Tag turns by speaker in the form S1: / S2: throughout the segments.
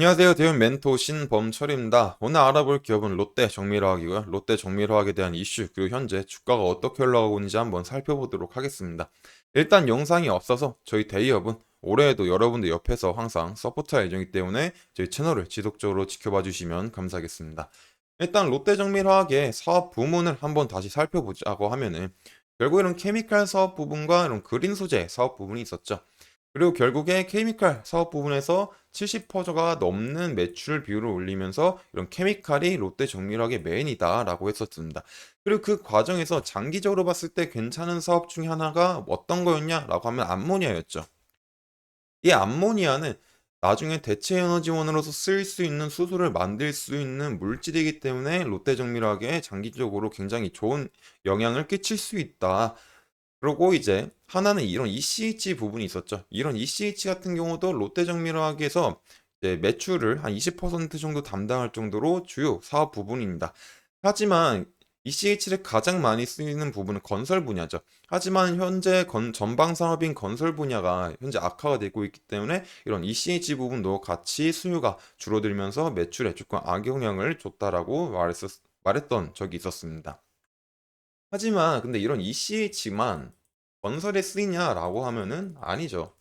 S1: 안녕하세요. 대형 멘토 신범철입니다. 오늘 알아볼 기업은 롯데 정밀화학이고요. 롯데 정밀화학에 대한 이슈, 그리고 현재 주가가 어떻게 흘러가고 있는지 한번 살펴보도록 하겠습니다. 일단 영상이 없어서 저희 대기업은 올해에도 여러분들 옆에서 항상 서포트할 예정이기 때문에 저희 채널을 지속적으로 지켜봐 주시면 감사하겠습니다. 일단 롯데 정밀화학의 사업 부문을 한번 다시 살펴보자고 하면은 결국 이런 케미칼 사업 부분과 이런 그린 소재 사업 부분이 있었죠. 그리고 결국에 케미칼 사업 부분에서 70%가 넘는 매출 비율을 올리면서 이런 케미칼이 롯데 정밀하게 메인이다라고 했었습니다. 그리고 그 과정에서 장기적으로 봤을 때 괜찮은 사업 중에 하나가 어떤 거였냐라고 하면 암모니아였죠. 이 암모니아는 나중에 대체 에너지원으로서 쓰일 수 있는 수소를 만들 수 있는 물질이기 때문에 롯데 정밀하게 장기적으로 굉장히 좋은 영향을 끼칠 수 있다. 그리고 이제 하나는 이런 ECH 부분이 있었죠. 이런 ECH 같은 경우도 롯데정밀화학에서 이제 매출을 한 20% 정도 담당할 정도로 주요 사업 부분입니다. 하지만 ECH를 가장 많이 쓰이는 부분은 건설 분야죠. 하지만 현재 전방 산업인 건설 분야가 현재 악화가 되고 있기 때문에 이런 ECH 부분도 같이 수요가 줄어들면서 매출에 조금 악영향을 줬다라고 말했던 적이 있었습니다. 하지만 근데 이런 ECH만 건설에 쓰이냐라고 하면은 아니죠.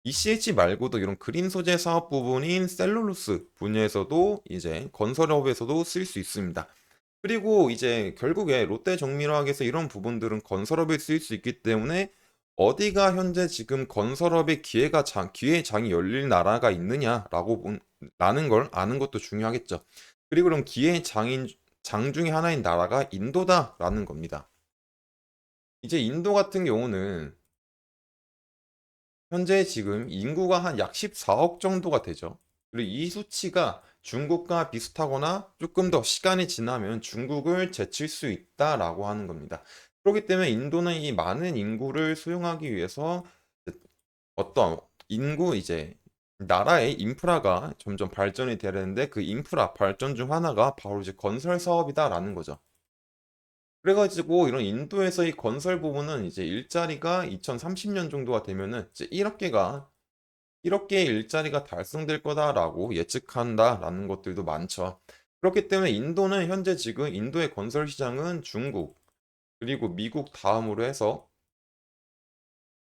S1: ECH 말고도 이런 그린 소재 사업 부분인 셀룰로스 분야에서도 이제 건설업에서도 쓸 수 있습니다. 그리고 이제 결국에 롯데 정밀화학에서 이런 부분들은 건설업에 쓰일 수 있기 때문에 어디가 현재 지금 건설업의 기회 장이 열릴 나라가 있느냐라고 라는 걸 아는 것도 중요하겠죠. 그리고 그럼 장 중에 하나인 나라가 인도다라는 겁니다. 이제 인도 같은 경우는 현재 지금 인구가 한 약 14억 정도가 되죠. 그리고 이 수치가 중국과 비슷하거나 조금 더 시간이 지나면 중국을 제칠 수 있다라고 하는 겁니다. 그렇기 때문에 인도는 이 많은 인구를 수용하기 위해서 어떤 인구 이제 나라의 인프라가 점점 발전이 돼야 되는데 그 인프라 발전 중 하나가 바로 이제 건설 사업이다라는 거죠. 그래가지고 이런 인도에서의 건설 부분은 이제 일자리가 2030년 정도가 되면은 이제 1억 개의 일자리가 달성될 거다라고 예측한다라는 것들도 많죠. 그렇기 때문에 인도는 현재 지금 인도의 건설 시장은 중국 그리고 미국 다음으로 해서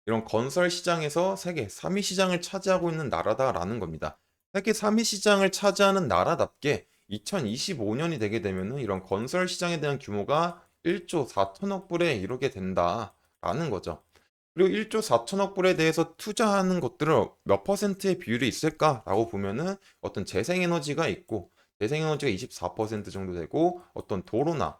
S1: 이런 건설 시장에서 세계 3위 시장을 차지하고 있는 나라다라는 겁니다. 세계 3위 시장을 차지하는 나라답게 2025년이 되게 되면은 이런 건설 시장에 대한 규모가 1조 4천억 불에 이르게 된다라는 거죠. 그리고 1조 4천억 불에 대해서 투자하는 것들을 몇 퍼센트의 비율이 있을까라고 보면은 어떤 재생에너지가 있고 재생에너지가 24% 정도 되고 어떤 도로나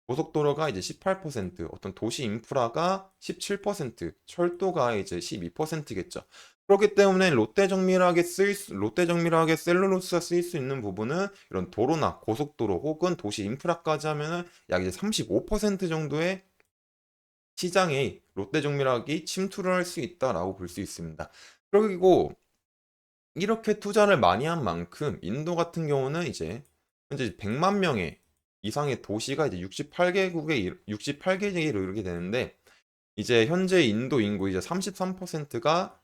S1: 고속도로가 이제 18%, 어떤 도시 인프라가 17%, 철도가 이제 12%겠죠. 그렇기 때문에 롯데 정밀하게 셀룰로스가 쓰일 수 있는 부분은 이런 도로나 고속도로 혹은 도시 인프라까지 하면은 약 이제 35% 정도의 시장에 롯데 정밀학이 침투를 할 수 있다라고 볼 수 있습니다. 그리고 이렇게 투자를 많이 한 만큼 인도 같은 경우는 이제 현재 100만 명의 이상의 도시가 이제 68개국에 이르게 되는데 이제 현재 인도 인구 이제 33%가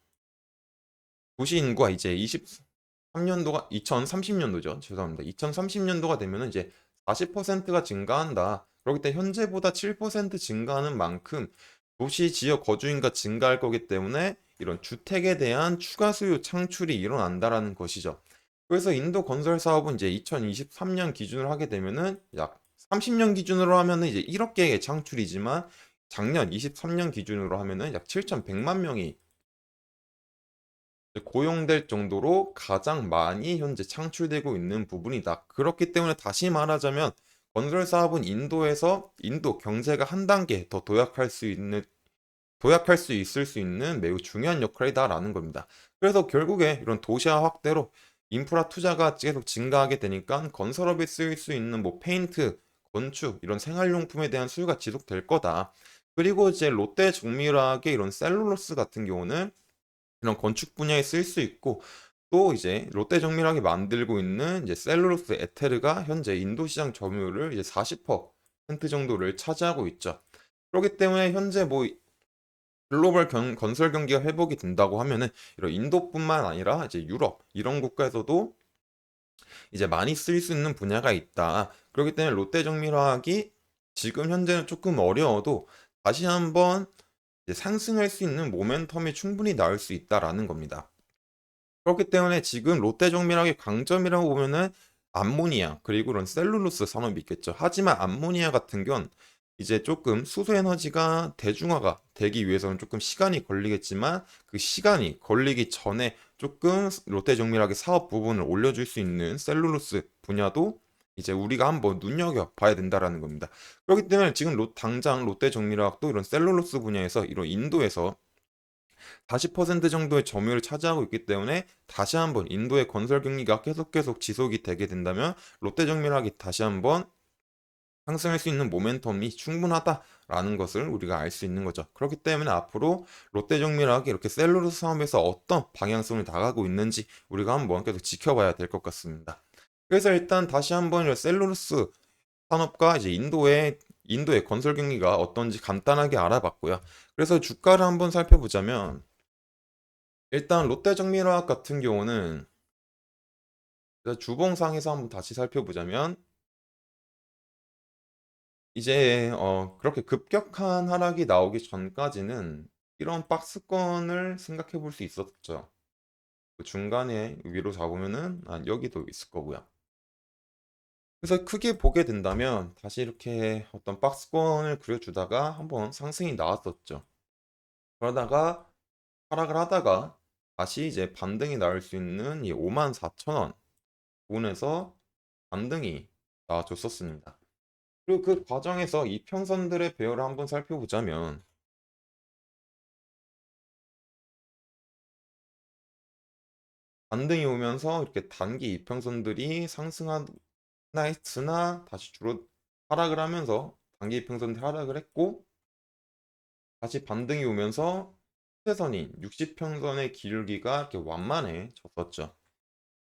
S1: 도시 인구가 이제 23년도가 2030년도죠. 죄송합니다. 2030년도가 되면은 이제 40%가 증가한다. 그렇기 때문에 현재보다 7% 증가하는 만큼 도시 지역 거주인가 증가할 거기 때문에 이런 주택에 대한 추가 수요 창출이 일어난다라는 것이죠. 그래서 인도 건설 사업은 이제 2023년 기준으로 하게 되면은 약 30년 기준으로 하면은 이제 1억 개의 창출이지만 작년 23년 기준으로 하면은 약 7,100만 명이 고용될 정도로 가장 많이 현재 창출되고 있는 부분이다. 그렇기 때문에 다시 말하자면 건설 사업은 인도 경제가 한 단계 더 도약할 수 있을 수 있는 매우 중요한 역할이다라는 겁니다. 그래서 결국에 이런 도시화 확대로 인프라 투자가 계속 증가하게 되니까 건설업에 쓰일 수 있는 뭐 페인트, 건축 이런 생활용품에 대한 수요가 지속될 거다. 그리고 이제 롯데 정밀화학의 이런 셀룰로스 같은 경우는 이런 건축 분야에 쓸 수 있고 또 이제 롯데 정밀하게 만들고 있는 이제 셀룰로스 에테르가 현재 인도 시장 점유율을 이제 40% 정도를 차지하고 있죠. 그렇기 때문에 현재 뭐 글로벌 건설 경기가 회복이 된다고 하면은 이런 인도뿐만 아니라 이제 유럽 이런 국가에서도 이제 많이 쓸 수 있는 분야가 있다. 그렇기 때문에 롯데정밀화학이 지금 현재는 조금 어려워도 다시 한번 이제 상승할 수 있는 모멘텀이 충분히 나올 수 있다라는 겁니다. 그렇기 때문에 지금 롯데정밀화학의 강점이라고 보면은 암모니아 그리고 그런 셀룰로스 산업이 있겠죠. 하지만 암모니아 같은 건 이제 조금 수소 에너지가 대중화가 되기 위해서는 조금 시간이 걸리겠지만 그 시간이 걸리기 전에 조금 롯데정밀하게 사업 부분을 올려줄 수 있는 셀룰로스 분야도 이제 우리가 한번 눈여겨봐야 된다라는 겁니다. 그렇기 때문에 지금 당장 롯데정밀화학도 이런 셀룰로스 분야에서 이런 인도에서 40% 정도의 점유율을 차지하고 있기 때문에 다시 한번 인도의 건설 경기가 계속 지속이 되게 된다면 롯데정밀학이 다시 한번 상승할 수 있는 모멘텀이 충분하다라는 것을 우리가 알 수 있는 거죠. 그렇기 때문에 앞으로 롯데정밀학이 이렇게 셀룰로스 사업에서 어떤 방향성을 나가고 있는지 우리가 한번 계속 지켜봐야 될 것 같습니다. 그래서 일단 다시 한번 이 셀룰로스 산업과 이제 인도의 건설 경기가 어떤지 간단하게 알아봤고요. 그래서 주가를 한번 살펴보자면 일단 롯데정밀화학 같은 경우는 주봉상에서 한번 다시 살펴보자면 이제 그렇게 급격한 하락이 나오기 전까지는 이런 박스권을 생각해 볼 수 있었죠. 그 중간에 위로 잡으면은 여기도 있을 거고요. 그래서 크게 보게 된다면 다시 이렇게 어떤 박스권을 그려주다가 한번 상승이 나왔었죠. 그러다가 하락을 하다가 다시 이제 반등이 나올 수 있는 이 54,000원 부분에서 반등이 나와줬었습니다. 그리고 그 과정에서 이평선들의 배열을 한번 살펴보자면 반등이 오면서 이렇게 단기 이평선들이 상승하나 했으나 다시 주로 하락을 하면서 단기 이평선들이 하락을 했고 다시 반등이 오면서 추세선인 60평선의 기울기가 이렇게 완만해졌었죠.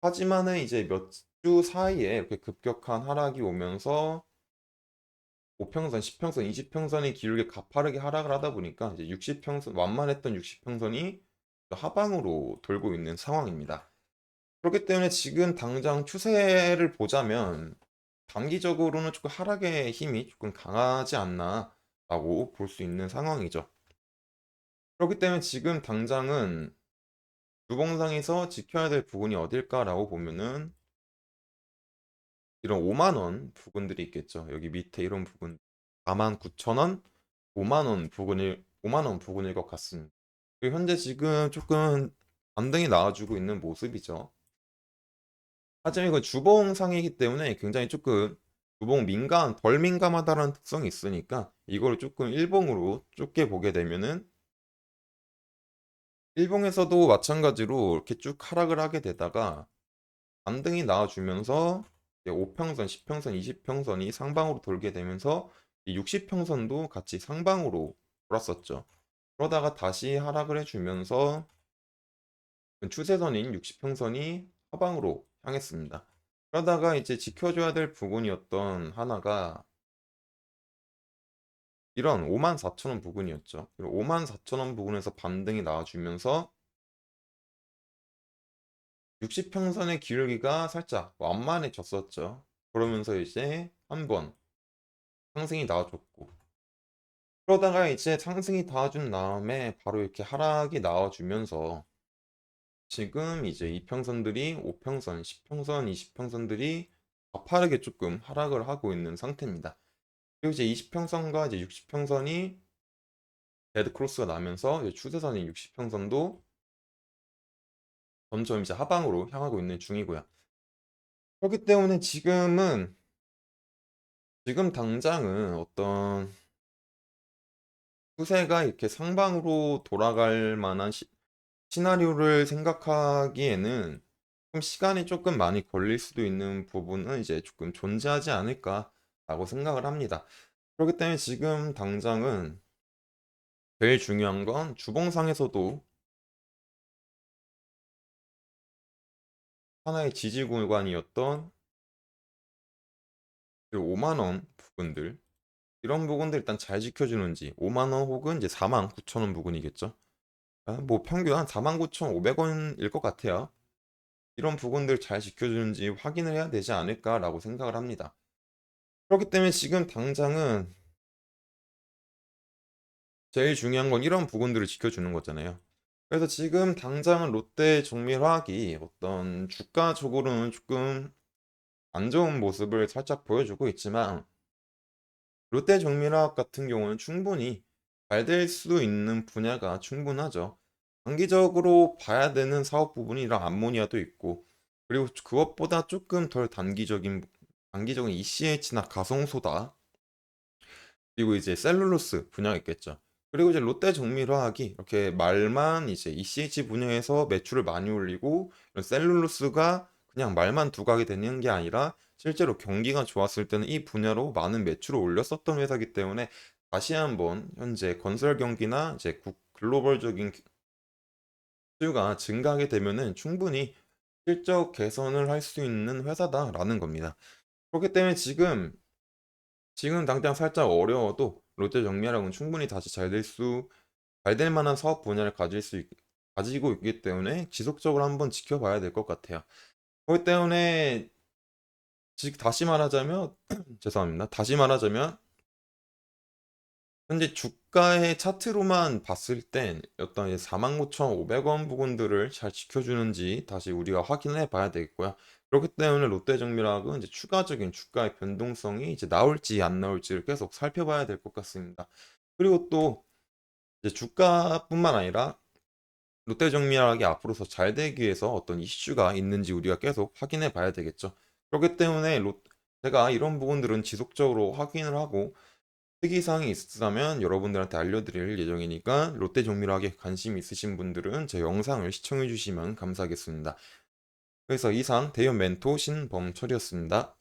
S1: 하지만은 이제 몇 주 사이에 이렇게 급격한 하락이 오면서 5평선, 10평선, 20평선의 기울기 가파르게 하락을 하다 보니까 이제 60평선, 완만했던 60평선이 하방으로 돌고 있는 상황입니다. 그렇기 때문에 지금 당장 추세를 보자면 단기적으로는 조금 하락의 힘이 조금 강하지 않나라고 볼 수 있는 상황이죠. 그렇기 때문에 지금 당장은 주봉상에서 지켜야 될 부분이 어딜까라고 보면은 이런 5만 원 부분들이 있겠죠. 여기 밑에 이런 부분 49,000원, 5만 원 부분일 5만 원 부분일 것 같습니다. 그리고 현재 지금 조금 반등이 나와주고 있는 모습이죠. 하지만 이거 주봉상이기 때문에 굉장히 조금 주봉 덜 민감하다는 특성이 있으니까 이걸 조금 일봉으로 좁게 보게 되면은 일봉에서도 마찬가지로 이렇게 쭉 하락을 하게 되다가 반등이 나와주면서 5평선, 10평선, 20평선이 상방으로 돌게 되면서 60평선도 같이 상방으로 돌았었죠. 그러다가 다시 하락을 해주면서 추세선인 60평선이 하방으로 향했습니다. 그러다가 이제 지켜줘야 될 부분이었던 하나가 이런 54,000원 부분이었죠. 54,000원 부분에서 반등이 나와주면서 60평선의 기울기가 살짝 완만해졌었죠. 그러면서 이제 한번 상승이 나와줬고 그러다가 이제 상승이 닿아준 다음에 바로 이렇게 하락이 나와주면서 지금 이제 이평선들이 5평선, 10평선, 20평선들이 가파르게 조금 하락을 하고 있는 상태입니다. 그리고 이제 20평선과 이제 60평선이 데드 크로스가 나면서 이제 추세선인 60평선도 점점 이제 하방으로 향하고 있는 중이고요. 그렇기 때문에 지금 당장은 어떤 추세가 이렇게 상방으로 돌아갈 만한 시나리오를 생각하기에는 좀 시간이 조금 많이 걸릴 수도 있는 부분은 이제 조금 존재하지 않을까라고 생각을 합니다. 그렇기 때문에 지금 당장은 제일 중요한 건 주봉상에서도 하나의 지지 구간이었던 5만 원 부분들 이런 부분들 일단 잘 지켜주는지 5만 원 혹은 이제 4만 9천 원 부분이겠죠. 뭐 평균 한 49,500원일 것 같아요. 이런 부분들 잘 지켜주는지 확인을 해야 되지 않을까라고 생각을 합니다. 그렇기 때문에 지금 당장은 제일 중요한 건 이런 부분들을 지켜주는 거잖아요. 그래서 지금 당장은 롯데 정밀화학이 어떤 주가적으로는 조금 안 좋은 모습을 살짝 보여주고 있지만 롯데 정밀화학 같은 경우는 충분히 잘 될 수 있는 분야가 충분하죠. 단기적으로 봐야 되는 사업 부분이랑 암모니아도 있고 그리고 그것보다 조금 덜 단기적인 ECH나 가성소다 그리고 이제 셀룰로스 분야가 있겠죠. 그리고 이제 롯데 정밀화학이 이렇게 말만 이제 ECH 분야에서 매출을 많이 올리고 이런 셀룰로스가 그냥 말만 두각이 되는 게 아니라 실제로 경기가 좋았을 때는 이 분야로 많은 매출을 올렸었던 회사이기 때문에 다시 한번 현재 건설 경기나 이제 글로벌적인 수요가 증가하게 되면은 충분히 실적 개선을 할 수 있는 회사다라는 겁니다. 그렇기 때문에 지금 당장 살짝 어려워도 롯데정밀하고는 충분히 다시 잘 될 만한 사업 분야를 가지고 있기 때문에 지속적으로 한번 지켜봐야 될 것 같아요. 그렇기 때문에 다시 말하자면 죄송합니다. 다시 말하자면 현재 주가의 차트로만 봤을 땐 어떤 49,500원 부분들을 잘 지켜주는지 다시 우리가 확인해 봐야 되겠고요. 그렇기 때문에 롯데정밀화학은 이제 추가적인 주가의 변동성이 이제 나올지 안 나올지를 계속 살펴봐야 될 것 같습니다. 그리고 또 이제 주가뿐만 아니라 롯데정밀하게 앞으로 더 잘 되기 위해서 어떤 이슈가 있는지 우리가 계속 확인해 봐야 되겠죠. 그렇기 때문에 제가 이런 부분들은 지속적으로 확인을 하고 특이사항이 있으면 여러분들한테 알려드릴 예정이니까 롯데정밀하게 관심 있으신 분들은 제 영상을 시청해 주시면 감사하겠습니다. 그래서 이상 대형 멘토 신범철이었습니다.